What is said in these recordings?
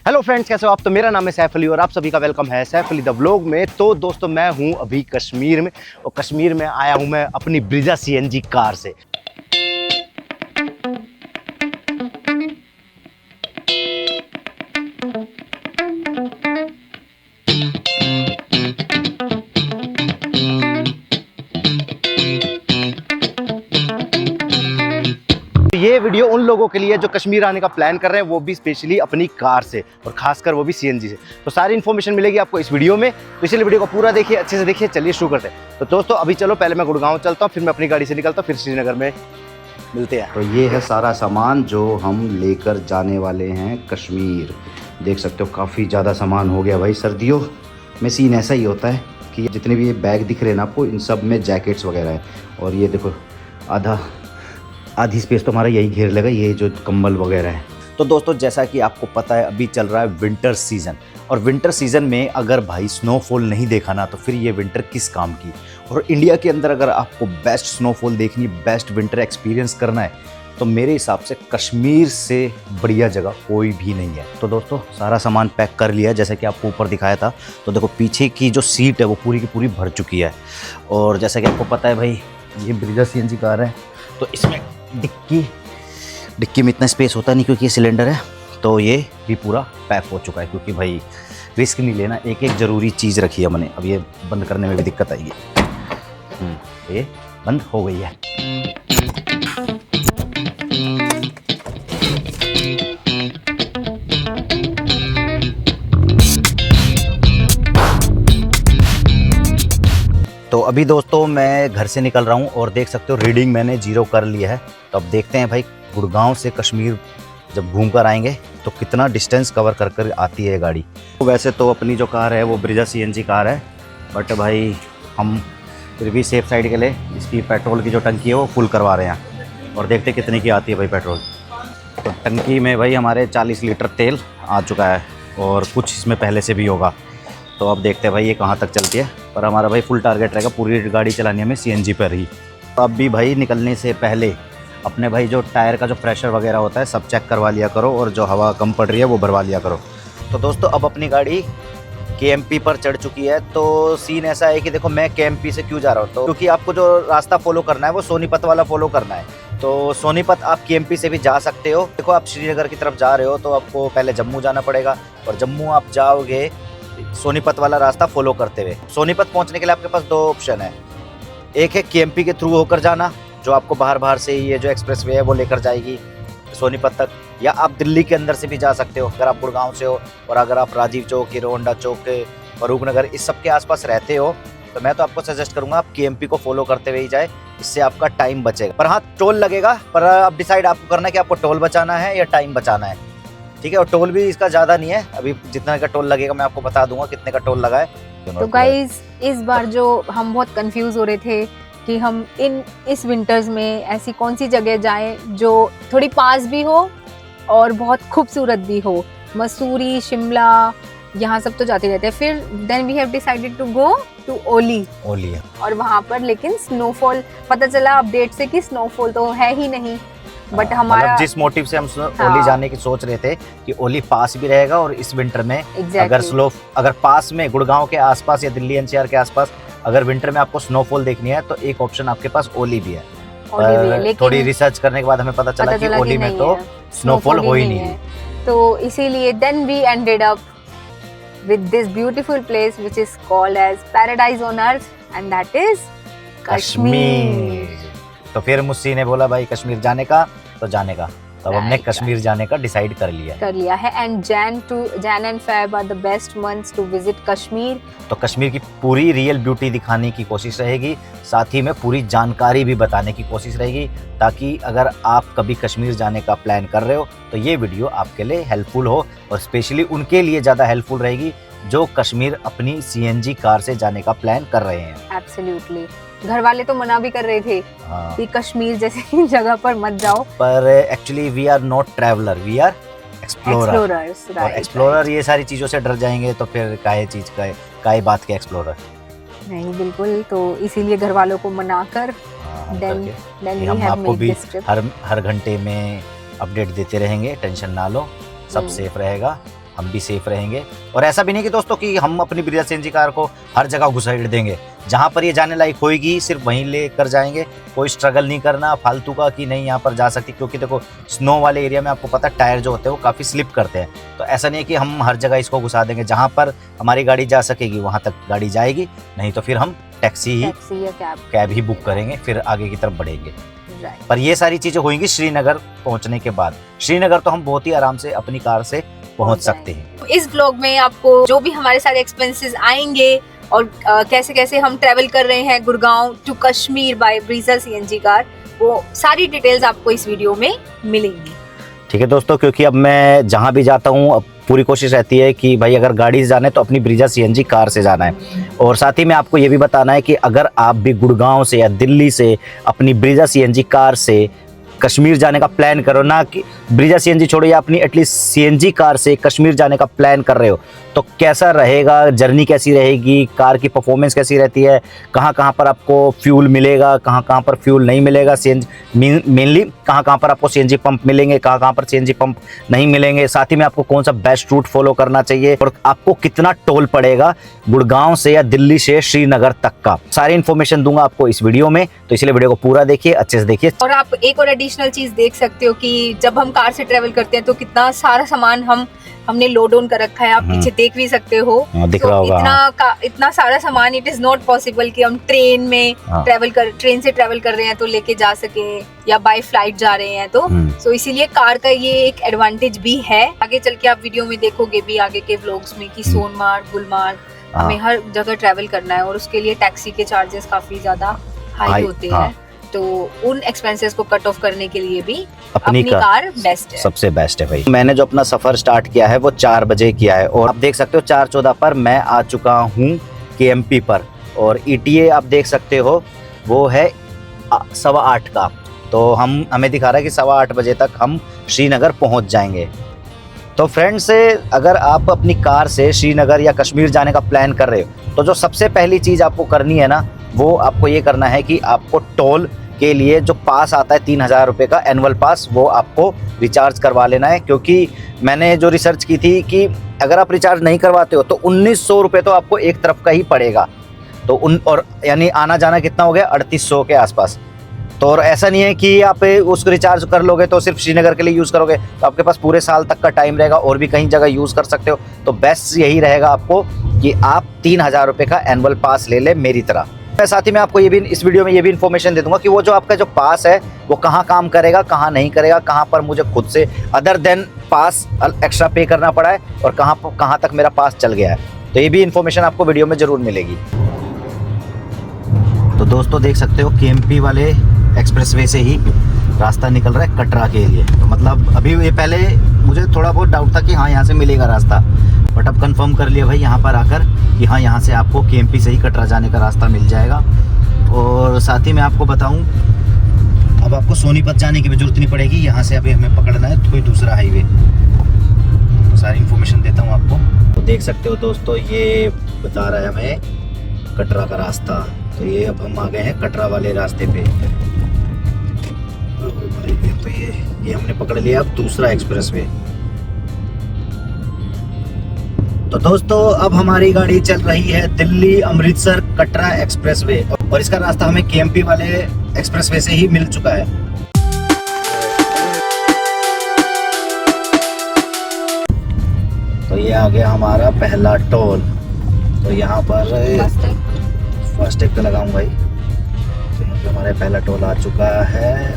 Hello friends, कैसे हो आप। तो मेरा नाम है सैफ अली और आप सभी का वेलकम है सैफ अली द व्लॉग में। तो दोस्तों मैं हूं अभी कश्मीर में और कश्मीर में आया हूं मैं अपनी ब्रीजा सीएनजी कार से। ये वीडियो उन लोगों के लिए जो कश्मीर आने का प्लान कर रहे हैं, वो भी स्पेशली अपनी कार से और खासकर वो भी सीएनजी से। तो सारी इन्फॉर्मेशन मिलेगी आपको इस वीडियो में, तो इसलिए वीडियो को पूरा देखिए, अच्छे से देखिए। चलिए शुरू करते हैं। तो दोस्तों अभी चलो, पहले मैं गुड़गांव चलता हूँ, फिर मैं अपनी गाड़ी से निकलता हूँ, फिर श्रीनगर में मिलते हैं। तो ये है सारा सामान जो हम लेकर जाने वाले हैं कश्मीर। देख सकते हो काफ़ी ज़्यादा सामान हो गया भाई। सर्दियों में सीन ऐसा ही होता है कि जितने भी ये बैग दिख रहे हैं ना आपको, इन सब में जैकेट्स वगैरह हैं। और ये देखो आधी स्पेस तो हमारा यही घेर लेगा, ये जो कंबल वगैरह है। तो दोस्तों जैसा कि आपको पता है, अभी चल रहा है विंटर सीज़न, और विंटर सीज़न में अगर भाई स्नोफॉल नहीं देखा ना, तो फिर ये विंटर किस काम की। और इंडिया के अंदर अगर आपको बेस्ट स्नोफॉल देखनी, बेस्ट विंटर एक्सपीरियंस करना है, तो मेरे हिसाब से कश्मीर से बढ़िया जगह कोई भी नहीं है। तो दोस्तों सारा सामान पैक कर लिया, जैसे कि आपको ऊपर दिखाया था। तो देखो पीछे की जो सीट है वो पूरी की पूरी भर चुकी है। और जैसा कि आपको पता है भाई, ये ब्रीजा सीएनजी कार है, तो इसमें डिक्की में इतना स्पेस होता नहीं क्योंकि ये सिलेंडर है। तो ये भी पूरा पैक हो चुका है क्योंकि भाई रिस्क नहीं लेना। एक एक ज़रूरी चीज़ रखी है मैंने। अब ये बंद करने में भी दिक्कत आई है। ये बंद हो गई है। तो अभी दोस्तों मैं घर से निकल रहा हूँ और देख सकते हो रीडिंग मैंने 0 कर लिया है। तो अब देखते हैं भाई गुड़गांव से कश्मीर जब घूम कर आएंगे तो कितना डिस्टेंस कवर कर कर आती है ये गाड़ी। तो वैसे तो अपनी जो कार है वो ब्रीजा सीएनजी कार है, बट भाई हम फिर भी सेफ साइड के लिए इसकी पेट्रोल की जो टंकी है वो फुल करवा रहे हैं और देखते कितने की आती है भाई पेट्रोल। तो टंकी में भाई हमारे 40 लीटर तेल आ चुका है और कुछ इसमें पहले से भी होगा। तो अब देखते हैं भाई ये कहाँ तक चलती है, पर हमारा भाई फुल टारगेट रहेगा पूरी गाड़ी चलानी हमें सीएनजी पर ही। तो अब भी भाई निकलने से पहले अपने भाई जो टायर का जो प्रेशर वगैरह होता है सब चेक करवा लिया करो, और जो हवा कम पड़ रही है वो भरवा लिया करो। तो दोस्तों अब अपनी गाड़ी केएमपी पर चढ़ चुकी है। तो सीन ऐसा है कि देखो मैं केएमपी से क्यों जा रहा हूँ, तो क्योंकि आपको जो रास्ता फॉलो करना है वो सोनीपत वाला फॉलो करना है। तो सोनीपत आप केएमपी से भी जा सकते हो। देखो आप श्रीनगर की तरफ जा रहे हो तो आपको पहले जम्मू जाना पड़ेगा, और जम्मू आप जाओगे सोनीपत वाला रास्ता फॉलो करते हुए। सोनीपत पहुंचने के लिए आपके पास 2 ऑप्शन है। एक है केएमपी के थ्रू होकर जाना, जो आपको बाहर से ये जो एक्सप्रेसवे है वो लेकर जाएगी सोनीपत तक, या आप दिल्ली के अंदर से भी जा सकते हो अगर आप गुड़गांव से हो। और अगर आप राजीव चौक, हीरो होंडा चौक, फरूख नगर इस सब के आसपास रहते हो, तो मैं तो आपको सजेस्ट करूंगा आप केएमपी को फॉलो करते हुए ही जाए, इससे आपका टाइम बचेगा। पर हाँ, टोल लगेगा, पर अब डिसाइड आपको करना है कि आपको टोल बचाना है या टाइम बचाना है। ठीक है, और टोल भी इसका ज़्यादा नहीं है। अभी जितना का टोल लगेगा मैं आपको बता दूंगा कितने का टोल लगा है। तो गाइस इस बार जो हम बहुत कंफ्यूज हो रहे थे कि हम इस विंटर्स में ऐसी कौन सी जगह जाएं जो थोड़ी पास भी हो और बहुत खूबसूरत भी हो। मसूरी, शिमला, यहाँ सब तो जाते रहते हैं। फिर then we have decided to go to Auli. और वहाँ पर लेकिन स्नोफॉल पता चला अपडेट से कि स्नोफॉल तो है ही नहीं। बट हमारा जिस मोटिव से हम ओली जाने की सोच रहे थे कि ओली पास भी रहेगा, और इस विंटर में अगर पास में गुड़गांव के आसपास या दिल्ली एनसीआर के आसपास अगर विंटर में आपको स्नोफॉल देखनी है, तो एक ऑप्शन आपके पास ओली भी है। थोड़ी रिसर्च करने के बाद हमें पता चला कि ओली में तो स्नोफॉल हो ही नहीं है। तो इसीलिए then we ended up with this beautiful place which is called as paradise on earth, and that is Kashmir. तो फिर मुस्सी ने बोला भाई कश्मीर जाने का तो जाने का, तब हमने कश्मीर जाने का डिसाइड कर लिया है। And Jan and Feb are the best months to visit Kashmir. तो कश्मीर की पूरी रियल ब्यूटी दिखाने की कोशिश रहेगी, साथ ही में पूरी जानकारी भी बताने की कोशिश रहेगी, ताकि अगर आप कभी कश्मीर जाने का प्लान कर रहे हो तो ये वीडियो आपके लिए हेल्पफुल हो, और स्पेशली उनके लिए ज़्यादा हेल्पफुल रहेगी जो कश्मीर अपनी सीएनजी कार से जाने का प्लान कर रहे हैं। एब्सोल्युटली। घर वाले तो मना भी कर रहे थे कि कश्मीर जैसी जगह पर मत जाओ, पर actually we are not traveller, we are explorers. और एक्सप्लोरर ये सारी चीज़ों से डर जाएंगे तो फिर काहे बात के एक्सप्लोरर नहीं। बिल्कुल, तो इसीलिए घर वालों को मना कर देन हम आपको भी हर घंटे में अपडेट देते रहेंगे। टेंशन ना लो, सब सेफ रहेगा। हम भी सेफ रहेंगे। और ऐसा भी नहीं कि दोस्तों कि हम अपनी ब्रीजा सीएनजी कार को हर जगह घुसेड़ देंगे, जहाँ पर ये जाने लायक होएगी सिर्फ वहीं लेकर जाएंगे। कोई स्ट्रगल नहीं करना फालतू का कि नहीं यहाँ पर जा सकती, क्योंकि देखो स्नो वाले एरिया में आपको पता टायर जो होते हैं वो काफ़ी स्लिप करते हैं। तो ऐसा नहीं है कि हम हर जगह इसको घुसा देंगे, जहाँ पर हमारी गाड़ी जा सकेगी वहाँ तक गाड़ी जाएगी, नहीं तो फिर हम टैक्सी या कैब ही बुक करेंगे, फिर आगे की तरफ बढ़ेंगे। पर ये सारी चीज़ें होंगी श्रीनगर पहुँचने के बाद। श्रीनगर तो हम बहुत ही आराम से अपनी कार से पहुँच सकते हैं। इस ब्लॉग में आपको जो भी हमारे सारे एक्सपेंसेस आएंगे और कैसे कैसे हम ट्रैवल कर रहे हैं Gurgaon to Kashmir by Brezza CNG car, वो सारी डिटेल्स आपको इस वीडियो में मिलेंगी। ठीक है दोस्तों, क्योंकि अब मैं जहाँ भी जाता हूँ अब पूरी कोशिश रहती है कि भाई अगर गाड़ी से जाना है तो अपनी ब्रीजा सीएनजी कार से जाना है। और साथ ही में आपको ये भी बताना है कि अगर आप भी गुड़गांव से या दिल्ली से अपनी ब्रीजा सीएनजी कार से कश्मीर जाने का प्लान करो, ना कि ब्रीजा सीएनजी छोड़ो या अपनी एटलीस्ट सीएनजी कार से कश्मीर जाने का प्लान कर रहे हो, तो कैसा रहेगा, जर्नी कैसी रहेगी, कार की परफॉर्मेंस कैसी रहती है, कहाँ कहाँ पर आपको फ्यूल मिलेगा, कहाँ कहाँ पर फ्यूल नहीं मिलेगा, सीएनजी मेनली कहाँ कहाँ पर आपको सीएनजी पंप मिलेंगे, कहाँ कहाँ पर सीएनजी पंप नहीं मिलेंगे, साथ ही में आपको कौन सा बेस्ट रूट फॉलो करना चाहिए और आपको कितना टोल पड़ेगा गुड़गांव से या दिल्ली से श्रीनगर तक का, सारी इन्फॉर्मेशन दूंगा आपको इस वीडियो में। तो इसलिए वीडियो को पूरा देखिए, अच्छे से देखिए। और आप एक और एडिशनल चीज देख सकते हो कि जब हम कार से ट्रेवल करते हैं तो कितना सारा सामान हमने लोड ऑन कर रखा है, आप पीछे देख भी सकते हो। दिख रहा होगा इतना सारा सामान, इट इज नॉट पॉसिबल कि हम ट्रेन से ट्रेवल कर रहे हैं तो लेके जा सके या बाय फ्लाइट जा रहे हैं तो इसीलिए कार का ये एक एडवांटेज भी है। आगे चल के आप वीडियो में देखोगे भी आगे के व्लॉग्स में कि सोनमार्ग गुलमार्ग हमें हर जगह ट्रेवल करना है और उसके लिए टैक्सी के चार्जेस काफी ज्यादा हाई होते हैं। तो उन एक्सपेंसेस को कट ऑफ करने के लिए भी अपनी कार बेस्ट है, सबसे बेस्ट है भाई। मैंने जो अपना सफर स्टार्ट किया है वो 4 बजे किया है और आप देख सकते हो 4:14 पर मैं आ चुका हूँ KMP पर, और ETA आप देख सकते हो वो है 8:15 का। तो हमें दिखा रहा है कि 8:15 बजे तक हम श्रीनगर पहुँच जाएंगे। तो फ्रेंड्स, अगर आप अपनी कार से श्रीनगर या कश्मीर जाने का प्लान कर रहे हो तो जो सबसे पहली चीज़ आपको करनी है ना, वो आपको ये करना है कि आपको टोल के लिए जो पास आता है 3000 रुपये का एनुअल पास, वो आपको रिचार्ज करवा लेना है। क्योंकि मैंने जो रिसर्च की थी कि अगर आप रिचार्ज नहीं करवाते हो तो 1900 रुपये तो आपको एक तरफ का ही पड़ेगा। तो और यानी आना जाना कितना हो गया, 3800 के आसपास। तो और ऐसा नहीं है कि आप उसको रिचार्ज कर लोगे तो सिर्फ श्रीनगर के लिए यूज़ करोगे, तो आपके पास पूरे साल तक का टाइम रहेगा और भी कहीं जगह यूज़ कर सकते हो। तो बेस्ट यही रहेगा आपको कि आप 3000 रुपये का एनुअल पास ले लें मेरी तरह। मैं साथ ही में आपको ये भी इस वीडियो में ये भी इन्फॉर्मेशन दे दूंगा कि वो जो आपका जो पास है वो कहाँ काम करेगा, कहाँ नहीं करेगा, कहाँ पर मुझे खुद से अदर देन पास एक्स्ट्रा पे करना पड़ा है और कहाँ तक मेरा पास चल गया है। तो ये भी इन्फॉर्मेशन आपको वीडियो में ज़रूर मिलेगी। तो दोस्तों देख सकते हो KMP वाले एक्सप्रेसवे से ही रास्ता निकल रहा है कटरा के लिए। तो मतलब अभी ये पहले मुझे थोड़ा बहुत डाउट था कि हाँ यहाँ से मिलेगा रास्ता, बट अब कंफर्म कर लिया भाई यहाँ पर आकर कि हाँ यहाँ से आपको KMP से ही कटरा जाने का रास्ता मिल जाएगा। और साथ ही मैं आपको बताऊँ, अब आपको सोनीपत जाने की भी जरूरत नहीं पड़ेगी, यहाँ से अभी हमें पकड़ना है कोई दूसरा हाईवे। तो सारी इन्फॉर्मेशन देता हूँ आपको। तो देख सकते हो दोस्तों, ये बता रहा है हमें कटरा का रास्ता। तो ये अब हम आ गए हैं कटरा वाले रास्ते पे। तो ये हमने पकड़ लिया अब दूसरा एक्सप्रेसवे। तो दोस्तों अब हमारी गाड़ी चल रही है दिल्ली अमृतसर कटरा एक्सप्रेसवे और इसका रास्ता हमें KMP वाले एक्सप्रेसवे से ही मिल चुका है। तो ये आ गया हमारा पहला टोल। तो यहाँ पर फास्टैग पे लगाऊंगा भाई। तो यहाँ पे हमारा पहला टोल आ चुका है।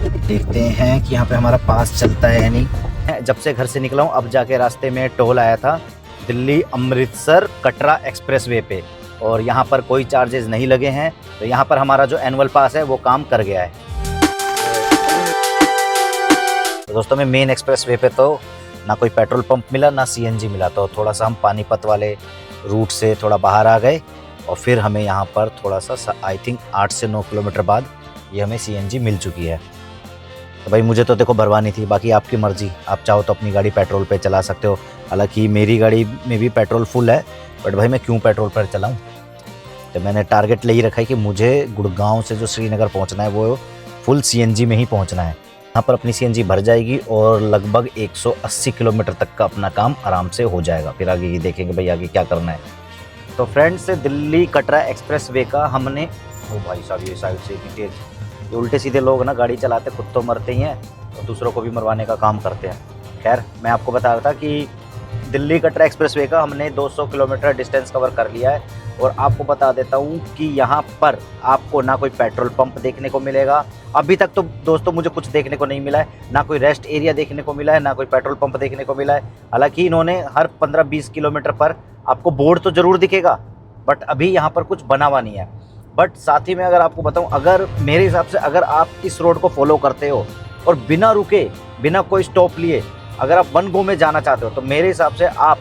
तो देखते हैं कि यहाँ पे हमारा पास चलता है या नहीं। जब से घर से निकला हूँ अब जाके रास्ते में टोल आया था दिल्ली अमृतसर कटरा एक्सप्रेसवे पे, और यहाँ पर कोई चार्जेस नहीं लगे हैं। तो यहाँ पर हमारा जो एनुअल पास है वो काम कर गया है। तो दोस्तों में मेन एक्सप्रेसवे पे तो ना कोई पेट्रोल पंप मिला ना CNG मिला, तो थोड़ा सा हम पानीपत वाले रूट से थोड़ा बाहर आ गए और फिर हमें यहाँ पर थोड़ा सा आई थिंक 8 से 9 किलोमीटर बाद ये हमें CNG मिल चुकी है। तो भाई मुझे तो देखो भरवानी थी, बाकी आपकी मर्ज़ी, आप चाहो तो अपनी गाड़ी पेट्रोल पे चला सकते हो। हालांकि मेरी गाड़ी में भी पेट्रोल फुल है, बट भाई मैं क्यों पेट्रोल पर चलाऊं। तो मैंने टारगेट ले ही रखा है कि मुझे गुड़गांव से जो श्रीनगर पहुंचना है वो फुल CNG में ही पहुंचना है। यहाँ पर अपनी सीएनजी भर जाएगी और लगभग 180 किलोमीटर तक का अपना काम आराम से हो जाएगा। फिर आगे ये देखेंगे भाई आगे क्या करना है। तो friends, Delhi Katra express way का हमने, ओ भाई साहब ये साइड से इतनी तेज, ये उल्टे सीधे लोग ना गाड़ी चलाते खुद तो मरते ही हैं और दूसरों को भी मरवाने का काम करते हैं। खैर, मैं आपको बता रहा था कि दिल्ली कटरा एक्सप्रेस वे का हमने 200 किलोमीटर डिस्टेंस कवर कर लिया है। और आपको बता देता हूँ कि यहाँ पर आपको ना कोई पेट्रोल पंप देखने को मिलेगा। अभी तक तो दोस्तों मुझे कुछ देखने को नहीं मिला है, ना कोई रेस्ट एरिया देखने को मिला है, ना कोई पेट्रोल पंप देखने को मिला है। हालांकि इन्होंने हर 15-20 किलोमीटर पर आपको बोर्ड तो ज़रूर दिखेगा, बट अभी यहाँ पर कुछ बना हुआ नहीं है। बट साथ ही में अगर आपको बताऊँ, अगर मेरे हिसाब से अगर आप इस रोड को फॉलो करते हो और बिना रुके, बिना कोई स्टॉप लिए अगर आप वन गो में जाना चाहते हो, तो मेरे हिसाब से आप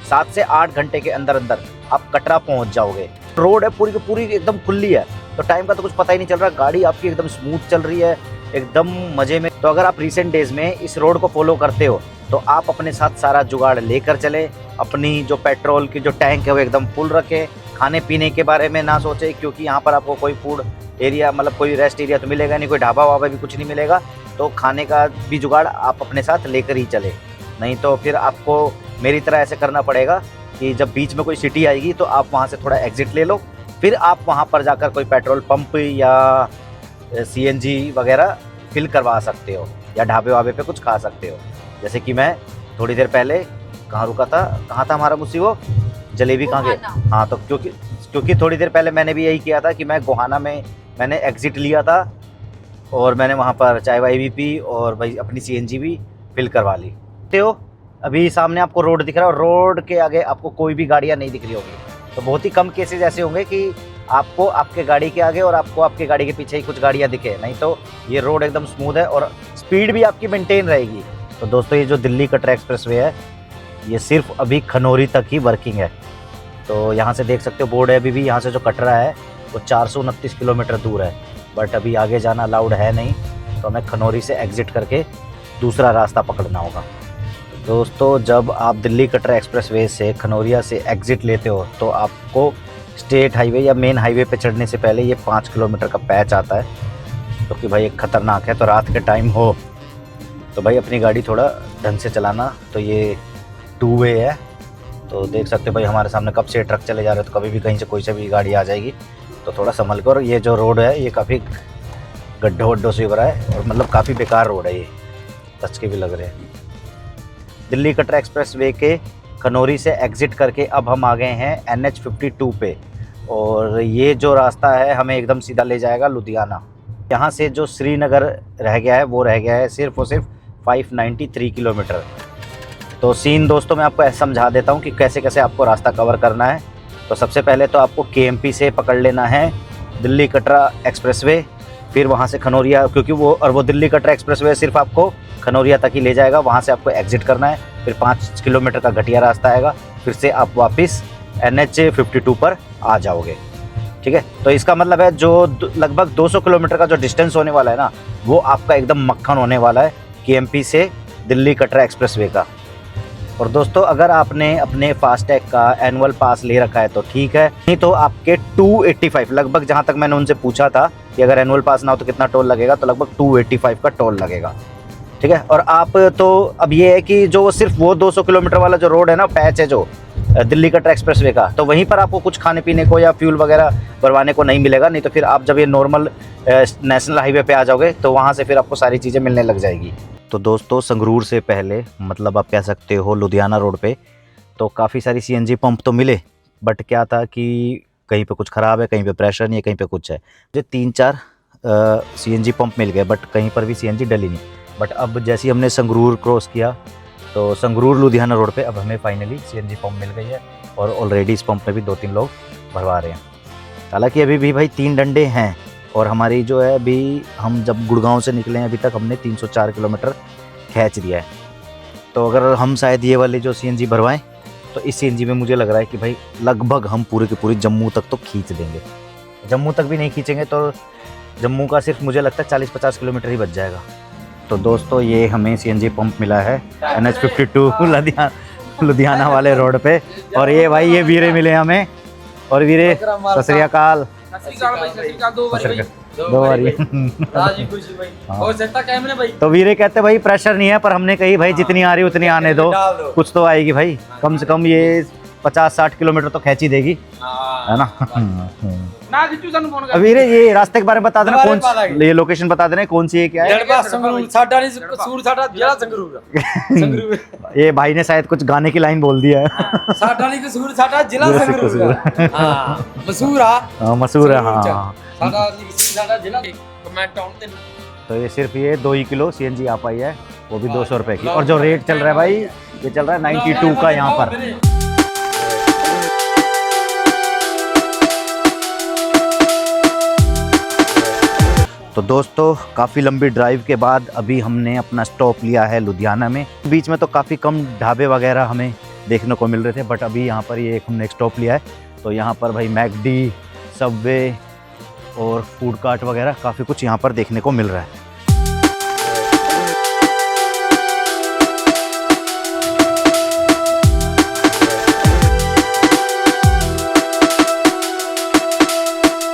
7 से 8 घंटे के अंदर अंदर आप कटरा पहुंच जाओगे। रोड है पूरी की पूरी एकदम खुली है, तो टाइम का तो कुछ पता ही नहीं चल रहा। गाड़ी आपकी एकदम स्मूथ चल रही है, एकदम मज़े में। तो अगर आप रिसेंट डेज़ में इस रोड को फॉलो करते हो तो आप अपने साथ सारा जुगाड़ लेकर चले। अपनी जो पेट्रोल की जो टैंक है वो एकदम फुल रखें। खाने पीने के बारे में ना सोचें, क्योंकि यहाँ पर आपको कोई फूड एरिया, मतलब कोई रेस्ट एरिया तो मिलेगा नहीं, कोई ढाबा वाबा भी कुछ नहीं मिलेगा। तो खाने का भी जुगाड़ आप अपने साथ लेकर ही चले, नहीं तो फिर आपको मेरी तरह ऐसे करना पड़ेगा कि जब बीच में कोई सिटी आएगी तो आप वहाँ से थोड़ा एग्जिट ले लो, फिर आप वहाँ पर जाकर कोई पेट्रोल पंप या सीएनजी वगैरह फिल करवा सकते हो या ढाबे वाबे पे कुछ खा सकते हो। जैसे कि मैं थोड़ी देर पहले कहाँ रुका था, कहाँ था हमारा मुसी, वो जलेबी कहाँ गए, हाँ, तो क्योंकि थोड़ी देर पहले मैंने भी यही किया था कि मैं गोहाना में मैंने एग्जिट लिया था और मैंने वहाँ पर चाय वाय भी पी और भाई अपनी सीएनजी भी फिल करवा ली। तो अभी सामने आपको रोड दिख रहा है और रोड के आगे आपको कोई भी गाड़ियाँ नहीं दिख रही होगी। तो बहुत ही कम केसेज ऐसे होंगे कि आपको आपके गाड़ी के आगे और आपको आपके गाड़ी के पीछे ही कुछ गाड़ियाँ दिखे, नहीं तो ये रोड एकदम स्मूथ है और स्पीड भी आपकी मेंटेन रहेगी। तो दोस्तों, ये जो दिल्ली कटरा एक्सप्रेस वे है ये सिर्फ अभी खनौरी तक ही वर्किंग है। तो यहाँ से देख सकते हो बोर्ड है, अभी भी यहाँ से जो कटरा है वो 429 किलोमीटर दूर है, बट अभी आगे जाना अलाउड है नहीं, तो हमें खनौरी से एग्ज़िट करके दूसरा रास्ता पकड़ना होगा। दोस्तों, जब आप दिल्ली कटरा एक्सप्रेस वे से खनौरिया से एग्ज़िट लेते हो तो आपको स्टेट हाईवे या मेन हाईवे पे चढ़ने से पहले ये 5 किलोमीटर का पैच आता है, तो कि भाई एक ख़तरनाक है। तो रात के टाइम हो तो भाई अपनी गाड़ी थोड़ा ढंग से चलाना। तो ये 2 वे है, तो देख सकते हो भाई हमारे सामने कब से ट्रक चले जा रहे हैं, तो कभी भी कहीं से कोई से भी गाड़ी आ जाएगी, तो थोड़ा संभल कर। ये जो रोड है ये काफ़ी गड्ढों वड्ढों से भरा है और मतलब काफ़ी बेकार रोड है, ये टच के भी लग रहे हैं। दिल्ली कटरा एक्सप्रेस वे के खनौरी से एग्ज़िट करके अब हम आ गए हैं NH52 पे, और ये जो रास्ता है हमें एकदम सीधा ले जाएगा लुधियाना। यहाँ से जो श्रीनगर रह गया है वो रह गया है सिर्फ और सिर्फ 593 किलोमीटर। तो सीन दोस्तों मैं आपको ऐसा समझा देता हूँ कि कैसे कैसे आपको रास्ता कवर करना है। तो सबसे पहले तो आपको KMP से पकड़ लेना है दिल्ली कटरा एक्सप्रेसवे, फिर वहाँ से खनौरिया, क्योंकि वो दिल्ली कटरा एक्सप्रेसवे सिर्फ आपको खनौरिया तक ही ले जाएगा, वहाँ से आपको एग्ज़िट करना है। फिर 5 किलोमीटर का घटिया रास्ता आएगा, फिर से आप वापस NH52 पर आ जाओगे। ठीक है, तो इसका मतलब है जो लगभग 200 किलोमीटर का जो डिस्टेंस होने वाला है ना, वो आपका एकदम मक्खन होने वाला है KMP से दिल्ली कटरा एक्सप्रेसवे का। और दोस्तों, अगर आपने अपने फास्टैग का एनुअल पास ले रखा है तो ठीक है, नहीं तो आपके 285 लगभग, जहाँ तक मैंने उनसे पूछा था कि अगर एनुअल पास ना हो तो कितना टोल लगेगा, तो लगभग 285 का टोल लगेगा। ठीक है, और आप तो अब ये है कि जो सिर्फ वो 200 किलोमीटर वाला जो रोड है ना, पैच है जो दिल्ली कटरा एक्सप्रेसवे का, तो वहीं पर आपको कुछ खाने पीने को या फ्यूल वगैरह भरवाने को नहीं मिलेगा। नहीं तो फिर आप जब ये नॉर्मल नेशनल हाईवे पे आ जाओगे तो वहाँ से फिर आपको सारी चीज़ें मिलने लग जाएगी। तो दोस्तों, संगरूर से पहले, मतलब आप कह सकते हो लुधियाना रोड पे, तो काफ़ी सारी CNG पंप तो मिले, बट क्या था कि कहीं पे कुछ ख़राब है, कहीं पे प्रेशर नहीं है, कहीं पे कुछ है। मुझे 3-4 CNG पंप मिल गए, बट कहीं पर भी CNG डली नहीं। बट अब जैसे ही हमने संगरूर क्रॉस किया तो संगरूर लुधियाना रोड पे अब हमें फाइनली CNG पंप मिल गई है, और ऑलरेडी इस पंप में भी 2-3 लोग भरवा रहे हैं। हालांकि अभी भी भाई 3 डंडे हैं, और हमारी जो है अभी हम जब गुड़गांव से निकले हैं अभी तक हमने 304 किलोमीटर खींच दिया है। तो अगर हम शायद ये वाले जो CNG भरवाएं तो इस CNG में मुझे लग रहा है कि भाई लगभग हम पूरे की पूरी जम्मू तक तो खींच देंगे। जम्मू तक भी नहीं खींचेंगे तो जम्मू का सिर्फ मुझे लगता है 40-50 किलोमीटर ही बच जाएगा। तो दोस्तों, ये हमें CNG पंप मिला है NH52 लुधियाना वाले रोड पे, और ये भाई ये वीरे मिले हमें, और वीरे सत श्री अकाल। दो बारी राजी खुशी भाई। हाँ। और सेटा कैमरे भाई। तो वीरे कहते भाई प्रेशर नहीं है, पर हमने कही भाई जितनी आ रही उतनी आने दो, डाल दो। कुछ तो आएगी भाई, कम से कम ये 50-60 किलोमीटर तो खींच ही देगी, है ना। ना किचू सन फोन कर। अब वीरे ये रास्ते के बारे में बता देना, बारे कौन में बता देंगे। ये लोकेशन बता देना कौन सी है, क्या है। जड़बा संगरूर साडा नहीं सूर साडा जिला संगरूर। संगरूर ये भाई ने शायद कुछ गाने की लाइन बोल दिया है। साडा नहीं सूर साडा जिला संगरूर। हां मशहूर है। हाँ, मशहूर है। हाँ साडा नहीं सूर साडा जिला कमेंट टाउन ते। तो ये सिर्फ ये 2 ही किलो CNG आ पाई है, वो भी 200 रुपए की। और जो रेट चल रहा है भाई, ये चल रहा है 92 का यहाँ पर। तो दोस्तों काफ़ी लंबी ड्राइव के बाद अभी हमने अपना स्टॉप लिया है लुधियाना में। बीच में तो काफ़ी कम ढाबे वगैरह हमें देखने को मिल रहे थे, बट अभी यहाँ पर ये हमने एक स्टॉप लिया है। तो यहाँ पर भाई मैकडी, सबवे और फूड कार्ट वगैरह काफ़ी कुछ यहाँ पर देखने को मिल रहा है।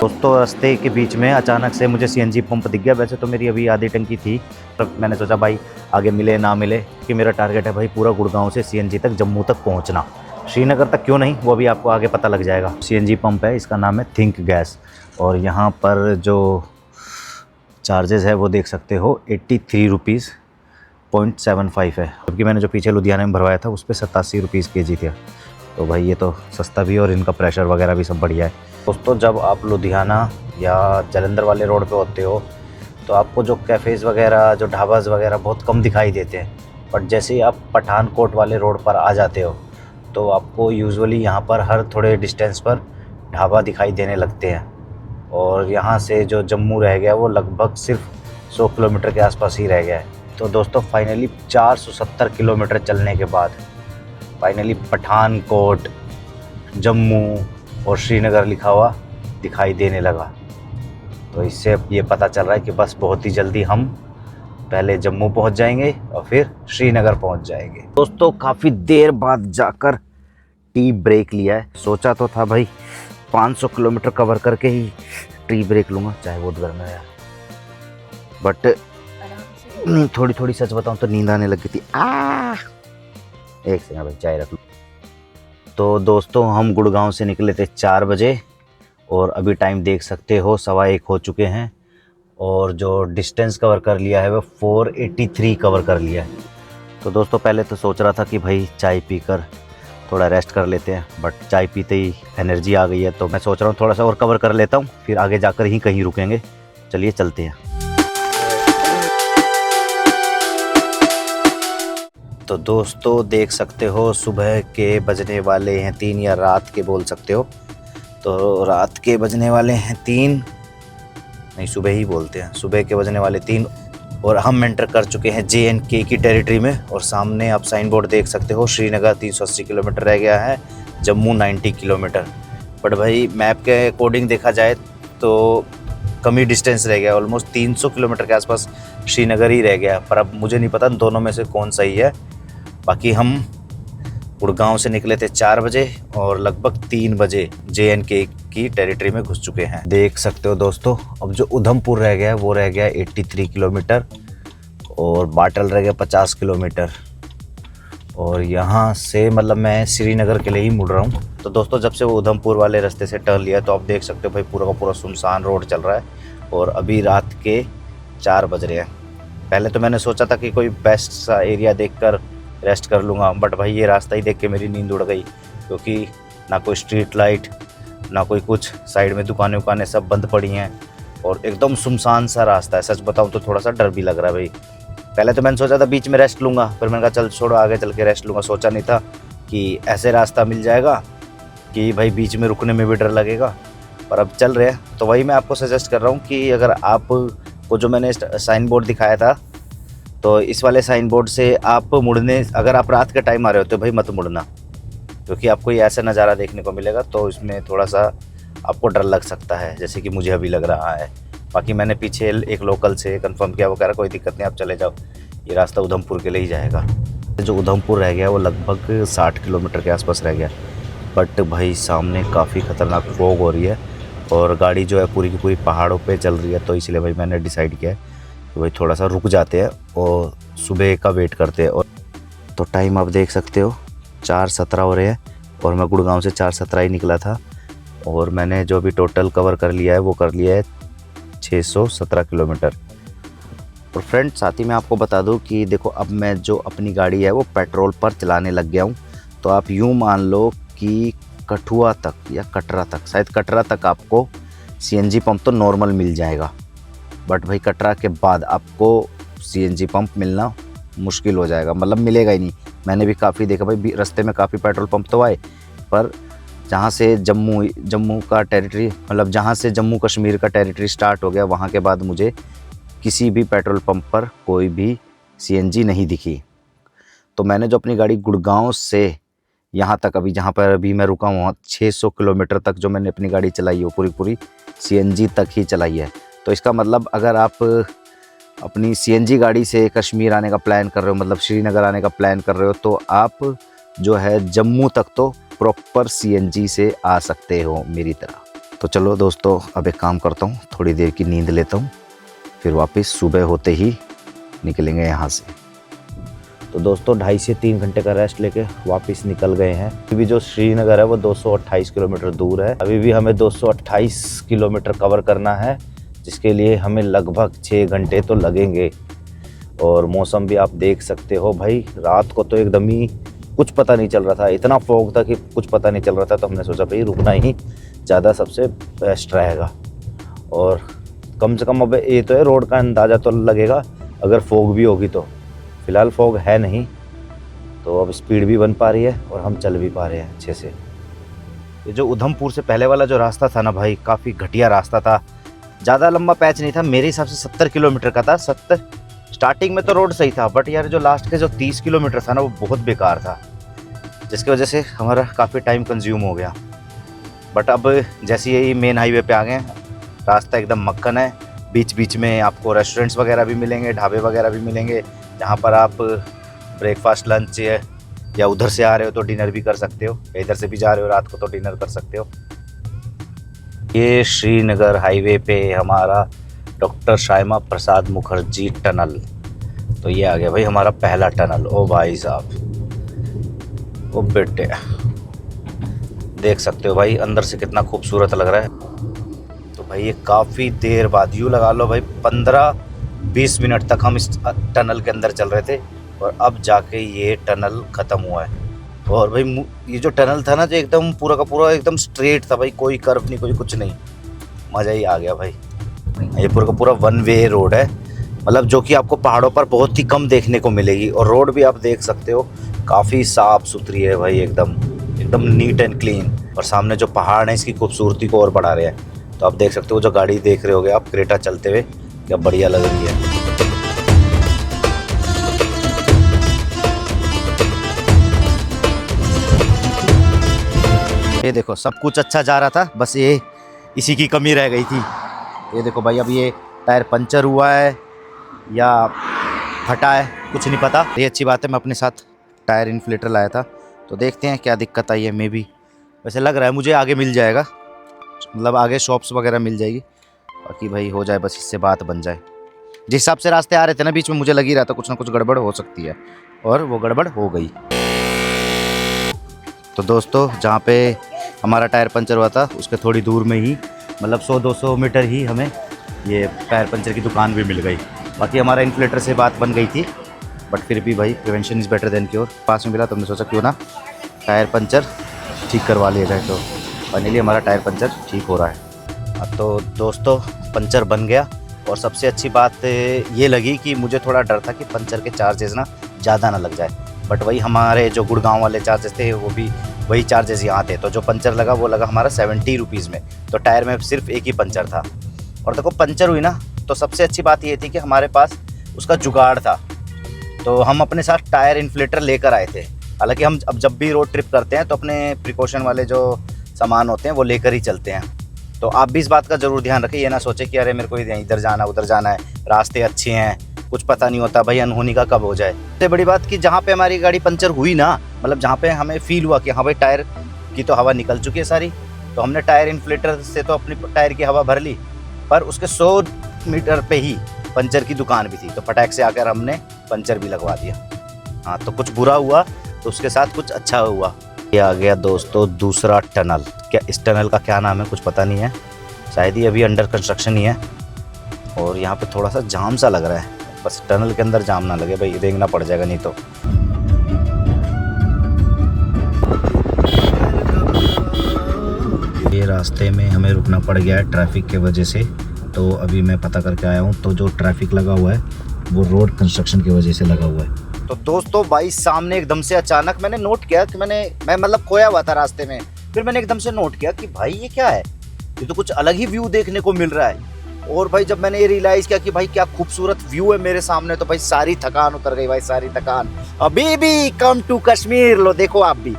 दोस्तों रास्ते के बीच में अचानक से मुझे CNG पंप दिख गया। वैसे तो मेरी अभी आधी टंकी थी, तो मैंने सोचा भाई आगे मिले ना मिले, कि मेरा टारगेट है भाई पूरा गुड़गांव से CNG तक, जम्मू तक पहुंचना। श्रीनगर तक क्यों नहीं, वो भी आपको आगे पता लग जाएगा। CNG पंप है, इसका नाम है थिंक गैस। और यहाँ पर जो चार्जेस है वो देख सकते हो 83 रुपीज़ 0.75 है, जबकि मैंने जो पीछे लुधियाना में भरवाया था उस पर 87 रुपीज़ kg था। तो भाई ये तो सस्ता भी है और इनका प्रेशर वगैरह भी सब बढ़िया है। दोस्तों जब आप लुधियाना या जालंधर वाले रोड पे होते हो तो आपको जो कैफ़ेज़ वगैरह, जो ढाबाज वगैरह बहुत कम दिखाई देते हैं, बट जैसे ही आप पठानकोट वाले रोड पर आ जाते हो तो आपको यूजुअली यहाँ पर हर थोड़े डिस्टेंस पर ढाबा दिखाई देने लगते हैं। और यहाँ से जो जम्मू रह गया वो लगभग सिर्फ 100 किलोमीटर के आसपास ही रह गया है। तो दोस्तों फाइनली 470 किलोमीटर चलने के बाद फाइनली पठानकोट, जम्मू और श्रीनगर लिखा हुआ दिखाई देने लगा। तो इससे ये पता चल रहा है कि बस बहुत ही जल्दी हम पहले जम्मू पहुंच जाएंगे और फिर श्रीनगर पहुंच जाएंगे। दोस्तों काफ़ी देर बाद जाकर टी ब्रेक लिया है। सोचा तो था भाई 500 किलोमीटर कवर करके ही टी ब्रेक लूँगा, चाहे बहुत गर्म है यार, बट थोड़ी थोड़ी सच बताऊँ तो नींद आने लगी थी। एक सेकंड भाई चाय रख लूँ। तो दोस्तों हम गुड़गांव से निकले थे 4 बजे और अभी टाइम देख सकते हो 1:15 हो चुके हैं। और जो डिस्टेंस कवर कर लिया है वो 483 कवर कर लिया है। तो दोस्तों पहले तो सोच रहा था कि भाई चाय पीकर थोड़ा रेस्ट कर लेते हैं, बट चाय पीते ही एनर्जी आ गई है। तो मैं सोच रहा हूँ थोड़ा सा और कवर कर लेता हूँ, फिर आगे जाकर ही कहीं रुकेंगे। चलिए चलते हैं। तो दोस्तों देख सकते हो सुबह के बजने वाले हैं 3, या रात के बोल सकते हो। तो रात के बजने वाले हैं 3, नहीं सुबह ही बोलते हैं, सुबह के बजने वाले 3 और हम एंटर कर चुके हैं JNK की टेरिटरी में। और सामने आप साइन बोर्ड देख सकते हो, श्रीनगर 380 किलोमीटर रह गया है, जम्मू 90 किलोमीटर। बट भाई मैप के अकॉर्डिंग देखा जाए तो कम ही डिस्टेंस रह गया, ऑलमोस्ट 300 किलोमीटर के आसपास श्रीनगर ही रह गया। पर अब मुझे नहीं पता दोनों में से कौन सही है। बाकी हम गुड़गांव से निकले थे 4 बजे और लगभग 3 बजे JNK की टेरिटरी में घुस चुके हैं। देख सकते हो दोस्तों अब जो उधमपुर रह गया है वो रह गया 83 किलोमीटर और बाटल रह गया 50 किलोमीटर। और यहाँ से मतलब मैं श्रीनगर के लिए ही मुड़ रहा हूँ। तो दोस्तों जब से वो उधमपुर वाले रास्ते से टर्न लिया तो आप देख सकते हो भाई पूरा का पूरा सुनसान रोड चल रहा है। और अभी रात के 4 बज रहे हैं। पहले तो मैंने सोचा था कि कोई बेस्ट सा एरिया देखकर रेस्ट कर लूँगा, बट भाई ये रास्ता ही देख के मेरी नींद उड़ गई, क्योंकि ना कोई स्ट्रीट लाइट ना कोई कुछ, साइड में दुकानें उकानें सब बंद पड़ी हैं और एकदम सुनसान सा रास्ता है। सच बताऊं तो थोड़ा सा डर भी लग रहा है भाई। पहले तो मैंने सोचा था बीच में रेस्ट लूँगा, फिर मैंने कहा चल छोड़ो आगे चल के रेस्ट लूँगा। सोचा नहीं था कि ऐसे रास्ता मिल जाएगा कि भाई बीच में रुकने में भी डर लगेगा, पर अब चल रहे हैं। तो वही मैं आपको सजेस्ट कर रहा हूँ कि अगर आप को जो मैंने साइन बोर्ड दिखाया था तो इस वाले साइन बोर्ड से आप मुड़ने, अगर आप रात के टाइम आ रहे हो तो भाई मत मुड़ना, क्योंकि आपको ये ऐसा नज़ारा देखने को मिलेगा तो इसमें थोड़ा सा आपको डर लग सकता है, जैसे कि मुझे अभी लग रहा है। बाकी मैंने पीछे एक लोकल से कंफर्म किया, वो कह रहा कोई दिक्कत नहीं आप चले जाओ, ये रास्ता उधमपुर के लिए ही जाएगा। जो उधमपुर रह गया वो लगभग 60 किलोमीटर के आसपास रह गया। बट भाई सामने काफ़ी ख़तरनाक फॉग हो रही है और गाड़ी जो है पूरी की पूरी पहाड़ों पे चल रही है, तो इसलिए भाई मैंने डिसाइड किया है कि भाई थोड़ा सा रुक जाते हैं और सुबह का वेट करते हैं। और तो टाइम आप देख सकते हो 4:17 हो रहे हैं और मैं गुड़गांव से 4:17 ही निकला था और मैंने जो भी टोटल कवर कर लिया है वो कर लिया है 617 किलोमीटर। और फ्रेंड साथ ही मैं आपको बता दूं कि देखो अब मैं जो अपनी गाड़ी है वो पेट्रोल पर चलाने लग गया हूं। तो आप यूं मान लो कि कठुआ तक या कटरा तक, शायद कटरा तक आपको सीएनजी पंप तो नॉर्मल मिल जाएगा, बट भाई कटरा के बाद आपको सीएनजी पंप मिलना मुश्किल हो जाएगा, मतलब मिलेगा ही नहीं। मैंने भी काफ़ी देखा भाई, रास्ते में काफ़ी पेट्रोल पंप तो आए, पर जहाँ से जम्मू का टेरिटरी, मतलब जहाँ से जम्मू कश्मीर का टेरिटरी स्टार्ट हो गया, वहाँ के बाद मुझे किसी भी पेट्रोल पंप पर कोई भी सीएनजी नहीं दिखी। तो मैंने जो अपनी गाड़ी गुड़गांव से यहाँ तक, अभी जहाँ पर अभी मैं रुका हूँ 600 किलोमीटर तक जो मैंने अपनी गाड़ी चलाई है पूरी पूरी सीएनजी तक ही चलाई है। तो इसका मतलब अगर आप अपनी सीएनजी गाड़ी से कश्मीर आने का प्लान कर रहे हो, मतलब श्रीनगर आने का प्लान कर रहे हो, तो आप जो है जम्मू तक तो प्रॉपर सीएनजी से आ सकते हो मेरी तरह। तो चलो दोस्तों, अब एक काम करता हूँ, थोड़ी देर की नींद लेता हूँ, फिर वापस सुबह होते ही निकलेंगे यहाँ से। तो दोस्तों 2.5 से 3 घंटे का रेस्ट लेके वापस निकल गए हैं। अभी जो श्रीनगर है वो 228 किलोमीटर दूर है। अभी भी हमें 228 किलोमीटर कवर करना है, जिसके लिए हमें लगभग 6 घंटे तो लगेंगे। और मौसम भी आप देख सकते हो भाई, रात को तो एकदम ही कुछ पता नहीं चल रहा था, इतना फॉग था कि कुछ पता नहीं चल रहा था। तो हमने सोचा भाई रुकना ही ज़्यादा सबसे बेस्ट रहेगा। और कम से कम अब ये तो है, रोड का अंदाज़ा तो लगेगा अगर फॉग भी होगी तो। फ़िलहाल फॉग है नहीं, तो अब स्पीड भी बन पा रही है और हम चल भी पा रहे हैं अच्छे से। ये जो उधमपुर से पहले वाला जो रास्ता था ना भाई, काफ़ी घटिया रास्ता था, ज़्यादा लंबा पैच नहीं था, मेरे हिसाब से 70 किलोमीटर का था। 70 स्टार्टिंग में तो रोड सही था, बट यार जो लास्ट के जो 30 किलोमीटर था ना वो बहुत बेकार था, जिसकी वजह से हमारा काफ़ी टाइम कंज्यूम हो गया। बट अब जैसे यही मेन हाईवे पे आ गए, रास्ता एकदम मक्खन है। बीच बीच में आपको रेस्टोरेंट्स वगैरह भी मिलेंगे, ढाबे वगैरह भी मिलेंगे, जहाँ पर आप ब्रेकफास्ट, लंच या उधर से आ रहे हो तो डिनर भी कर सकते हो, या इधर से भी जा रहे हो रात को तो डिनर कर सकते हो। ये श्रीनगर हाईवे पे हमारा डॉक्टर श्यामा प्रसाद मुखर्जी टनल, तो ये आ गया भाई हमारा पहला टनल। ओ भाई साहब, ओ बेटे, देख सकते हो भाई अंदर से कितना खूबसूरत लग रहा है। तो भाई ये काफ़ी देर बाद, यूँ लगा लो भाई 15-20 मिनट तक हम इस टनल के अंदर चल रहे थे और अब जाके ये टनल ख़त्म हुआ है। और भाई ये जो टनल था ना, जो एकदम पूरा का पूरा एकदम स्ट्रेट था भाई, कोई कर्व नहीं, कोई कुछ नहीं, मज़ा ही आ गया भाई। ये पूरा का पूरा 1 वे रोड है, मतलब जो कि आपको पहाड़ों पर बहुत ही कम देखने को मिलेगी। और रोड भी आप देख सकते हो काफ़ी साफ़ सुथरी है भाई, एकदम नीट एंड क्लीन। और सामने जो पहाड़ हैं इसकी खूबसूरती को और बढ़ा रहे हैं। तो आप देख सकते हो, जो गाड़ी देख रहे होगे आप क्रेटा चलते हुए, क्या बढ़िया लग रही है। ये देखो सब कुछ अच्छा जा रहा था, बस ये इसी की कमी रह गई थी। ये देखो भाई, अब ये टायर पंचर हुआ है या फटा है कुछ नहीं पता। ये अच्छी बात है, मैं अपने साथ टायर इन्फ्लेटर लाया था, तो देखते हैं क्या दिक्कत आई है। मे भी वैसे लग रहा है मुझे आगे मिल जाएगा, मतलब आगे शॉप्स वगैरह मिल जाएगी, बाकी भाई हो जाए बस, इससे बात बन जाए। जिस हिसाब से रास्ते आ रहे थे ना बीच में, मुझे लग ही रहा था कुछ ना कुछ गड़बड़ हो सकती है, और वो गड़बड़ हो गई। तो दोस्तों जहाँ पे हमारा टायर पंचर हुआ था उसके थोड़ी दूर में ही, मतलब 100-200 मीटर ही हमें ये टायर पंचर की दुकान भी मिल गई। बाकी हमारा इन्फ्लेटर से बात बन गई थी, बट फिर भी भाई prevention is better than cure. पास में मिला तो हमने सोचा क्यों ना टायर पंचर ठीक करवा लिया जाए। तो फाइनली हमारा टायर पंचर ठीक हो रहा है। तो दोस्तों पंचर बन गया, और सबसे अच्छी बात ये लगी कि मुझे थोड़ा डर था कि पंचर के चार्जेस ना ज़्यादा ना लग जाए, बट वही हमारे जो गुड़गांव वाले चार्जेस थे वो भी वही चार्जेस यहाँ थे। तो जो पंचर लगा वो लगा हमारा 70 रुपीज़ में, तो टायर में सिर्फ एक ही पंचर था। और देखो पंचर हुई ना, तो सबसे अच्छी बात ये थी कि हमारे पास उसका जुगाड़ था, तो हम अपने साथ टायर इन्फ्लेटर लेकर आए थे। हालांकि हम अब जब भी रोड ट्रिप करते हैं तो अपने प्रिकॉशन वाले जो सामान होते हैं वो लेकर ही चलते हैं। तो आप भी इस बात का ज़रूर ध्यान रखें, ये ना सोचें कि अरे मेरे को इधर जाना उधर जाना है, रास्ते अच्छे हैं, कुछ पता नहीं होता भाई अनहोनी का कब हो जाए। सबसे बड़ी बात कि जहाँ पे हमारी गाड़ी पंचर हुई ना, मतलब जहाँ पे हमें फील हुआ कि हाँ भाई टायर की तो हवा निकल चुकी है सारी, तो हमने टायर इन्फ्लेटर से तो अपनी टायर की हवा भर ली, पर उसके 100 मीटर पे ही पंचर की दुकान भी थी, तो फटाक से आकर हमने पंचर भी लगवा दिया। हाँ, तो कुछ बुरा हुआ तो उसके साथ कुछ अच्छा हुआ। ये आ गया दोस्तों दूसरा टनल। क्या इस टनल का क्या नाम है कुछ पता नहीं है, शायद ही अभी अंडर कंस्ट्रक्शन ही है। और यहाँ पे थोड़ा सा जाम सा लग रहा है, बस टनल के अंदर जाम ना लगे भाई, देखना पड़ जाएगा नहीं तो। ये रास्ते में हमें रुकना पड़ गया है ट्रैफिक के वजह से, तो अभी मैं पता करके आया हूँ, तो जो ट्रैफिक लगा हुआ है वो रोड कंस्ट्रक्शन की वजह से लगा हुआ है। तो दोस्तों भाई सामने एकदम से अचानक मैंने नोट किया कि मैं मतलब खोया हुआ था रास्ते में, फिर मैंने एकदम से नोट किया कि भाई ये क्या है, ये तो कुछ अलग ही व्यू देखने को मिल रहा है। और भाई जब मैंने ये रियलाइज किया कि भाई क्या खूबसूरत व्यू है मेरे सामने, तो भाई सारी थकान उतर गई भाई, सारी थकान। अभी भी कम टू कश्मीर, लो देखो आप भी।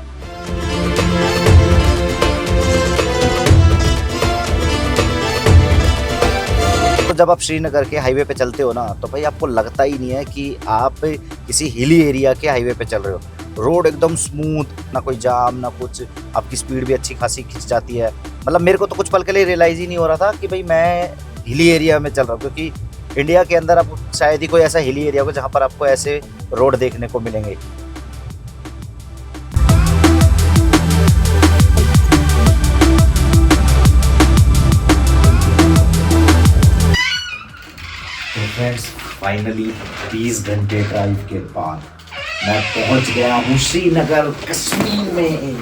तो जब आप श्रीनगर के हाईवे पे चलते हो ना, तो भाई आपको लगता ही नहीं है कि आप किसी हिली एरिया के हाईवे पे चल रहे हो। रोड एकदम स्मूथ, ना कोई जाम ना कुछ, आपकी स्पीड भी अच्छी खासी खिंच जाती है। मतलब मेरे को तो कुछ पल के लिए रियलाइज ही नहीं हो रहा था कि भाई मैं हिली एरिया में चल रहा हूँ, क्योंकि इंडिया के अंदर आप शायद ही कोई ऐसा हिली एरिया हो जहाँ पर आपको ऐसे रोड देखने को मिलेंगे। तो फ्रेंड्स फाइनली 20 घंटे ड्राइव के बाद मैं पहुंच गया हूँ श्रीनगर कश्मीर में।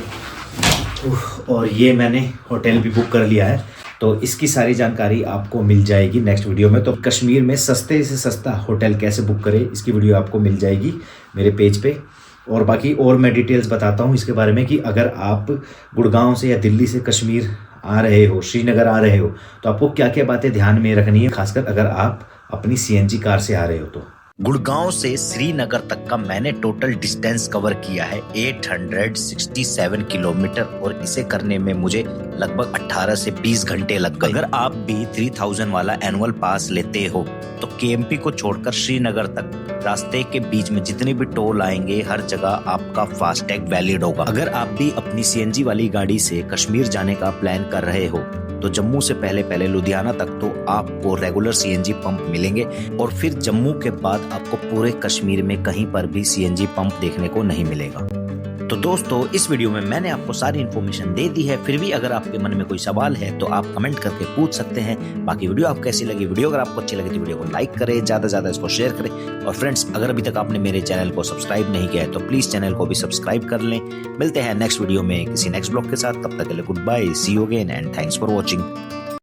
और ये मैंने होटल भी बुक कर लिया है, तो इसकी सारी जानकारी आपको मिल जाएगी नेक्स्ट वीडियो में। तो कश्मीर में सस्ते से सस्ता होटल कैसे बुक करें, इसकी वीडियो आपको मिल जाएगी मेरे पेज पे। और बाकी और मैं डिटेल्स बताता हूँ इसके बारे में कि अगर आप गुड़गांव से या दिल्ली से कश्मीर आ रहे हो, श्रीनगर आ रहे हो, तो आपको क्या क्या बातें ध्यान में रखनी है, खासकर अगर आप अपनी CNG कार से आ रहे हो। तो गुड़गांव से श्रीनगर तक का मैंने टोटल डिस्टेंस कवर किया है 867 किलोमीटर, और इसे करने में मुझे लगभग 18 से 20 घंटे लग गए। अगर आप भी 3000 वाला एनुअल पास लेते हो, तो KMP को छोड़कर श्रीनगर तक रास्ते के बीच में जितने भी टोल आएंगे, हर जगह आपका फास्टैग वैलिड होगा। अगर आप भी अपनी CNG वाली गाड़ी से कश्मीर जाने का प्लान कर रहे हो, तो जम्मू से पहले लुधियाना तक तो आपको रेगुलर CNG पंप मिलेंगे, और फिर जम्मू के बाद आपको पूरे कश्मीर में कहीं पर भी CNG पंप देखने को नहीं मिलेगा। तो दोस्तों इस वीडियो में मैंने आपको सारी इन्फॉर्मेशन दे दी है, फिर भी अगर आपके मन में कोई सवाल है तो आप कमेंट करके पूछ सकते हैं। बाकी वीडियो आपको कैसी लगी, वीडियो अगर आपको अच्छी लगी तो वीडियो को लाइक करें, ज्यादा से ज्यादा इसको शेयर करें। और फ्रेंड्स अगर अभी तक आपने मेरे चैनल को सब्सक्राइब नहीं किया है तो प्लीज चैनल को भी सब्सक्राइब कर लें। मिलते हैं नेक्स्ट वीडियो में किसी नेक्स्ट ब्लॉग के साथ, तब तक के लिए goodbye, see you again and thanks for watching.